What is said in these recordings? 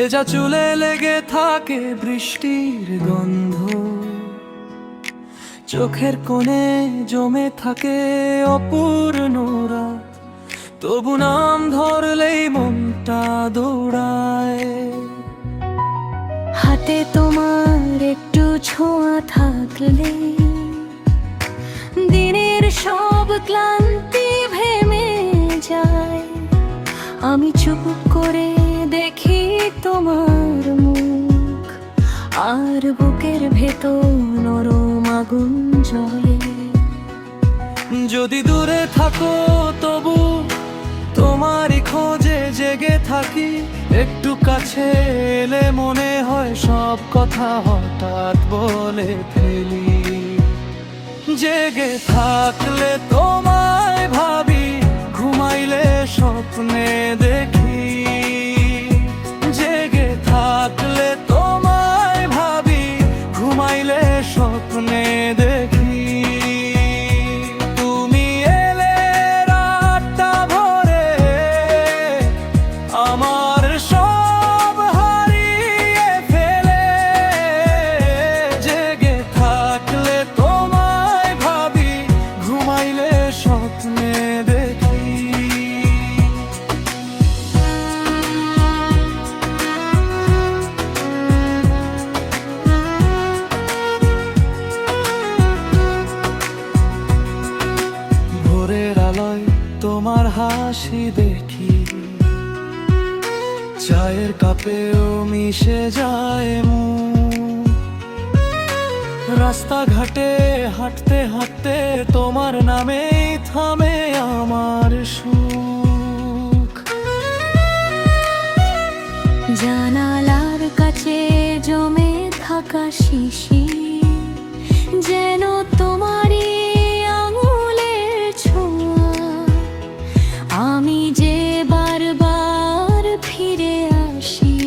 ভেজা চুলে লেগে থাকে বৃষ্টির গন্ধ, চোখের কোণে জমে থাকে অপূর্ণ রাত। তবু নাম ধরলেই মনটা দৌড়ায়। হাতে তোমার একটু ছোঁয়া থাকলে দিনের সব ক্লান্তি ভেঙে যায়। আমি চুপ করে দেখি তোমার মুখ, আর বুকের ভেতর নরম আগুন জ্বলে। যদি দূরে থাকো তবু তোমারই খোঁজে জেগে থাকি। একটু কাছে এলে মনে হয় সব কথা হঠাৎ বলে ফেলি। জেগে থাকলে তোমায় ভাবি, ঘুমাইলে স্বপ্নে দেখি। জেগে থাকলে তোমায় ভাবি, ঘুমাইলে স্বপ্নে দেখি। তুমি এলে রাতটা ভরে, আমার সব হারিয়ে ফেলে। জেগে থাকলে তোমায় ভাবি, ঘুমাইলে স্বপ্নে দেখি। ভোরের আলোয় তোমার হাসি দেখি, চায়ের কাপেও মিশে যায় মুখ। রাস্তাঘাটে হাঁটতে হাঁটতে তোমার নামেই থামে আমার সুখ। জানালার কাছে জমে থাকা শিশির যেন তোমারই আঙুলের ছোঁয়া। আমি যে বারবার ফিরে আসি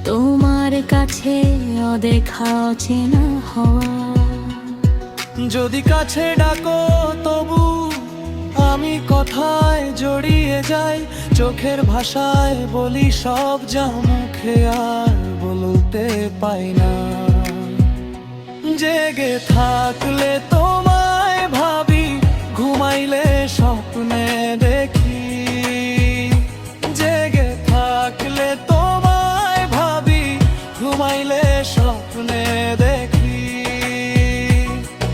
তোমার কাছে, অদেখা অচেনা হওয়া। যদি কাছে ডাকো তবু আমি কথায় জড়িয়ে যাই। চোখের ভাষায় বলি সব যা মুখে আর বলতে পাই না। জেগে থাকলে তোমায় ভাবি, ঘুমাইলে স্বপ্নে দেখি। জেগে থাকলে তোমায় ভাবি, ঘুমাইলে স্বপ্নে দেখি।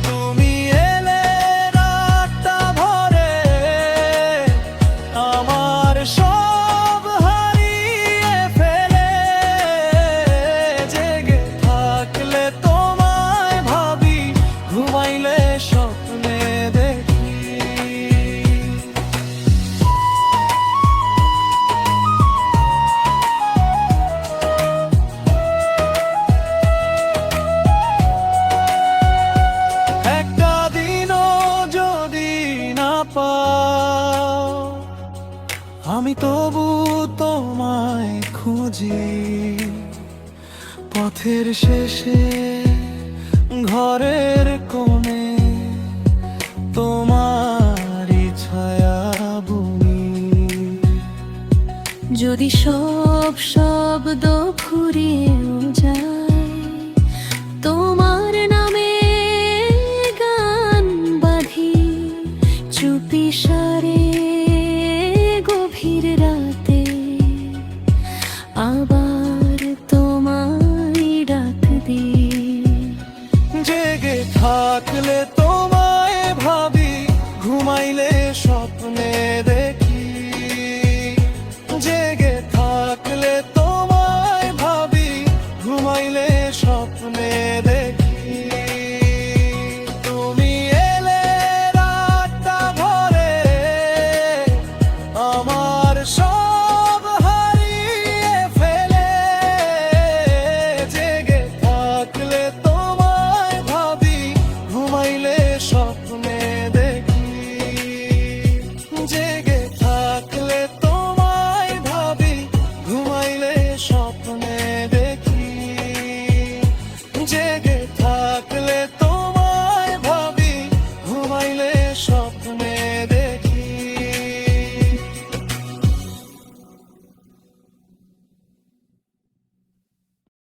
তুমি এলে রাতটা ভরে, আমার সব হারিয়ে ফেলে। জেগে থাকলে তোমায় ভাবি, ঘুমাইলে স্বপ্নে দেখি। একটা দিনও যদি না পাও, আমি তবু তোমায় খুঁজি। পথের শেষে ঘরের কোণে তোমারই ছায়া বুনি। যদি সব শব্দ ফুরিয়েও যায়, তোমার নামে গান বাঁধি চুপি সারে গভীর রাতে। আবার তোমায় ডাক দিই। জেগে থাকলে তোমায় ভাবি, ঘুমাইলে স্বপ্নে দেখি। জেগে থাকলে তোমায় ভাবি, ঘুমাইলে স্বপ্নে দেখি।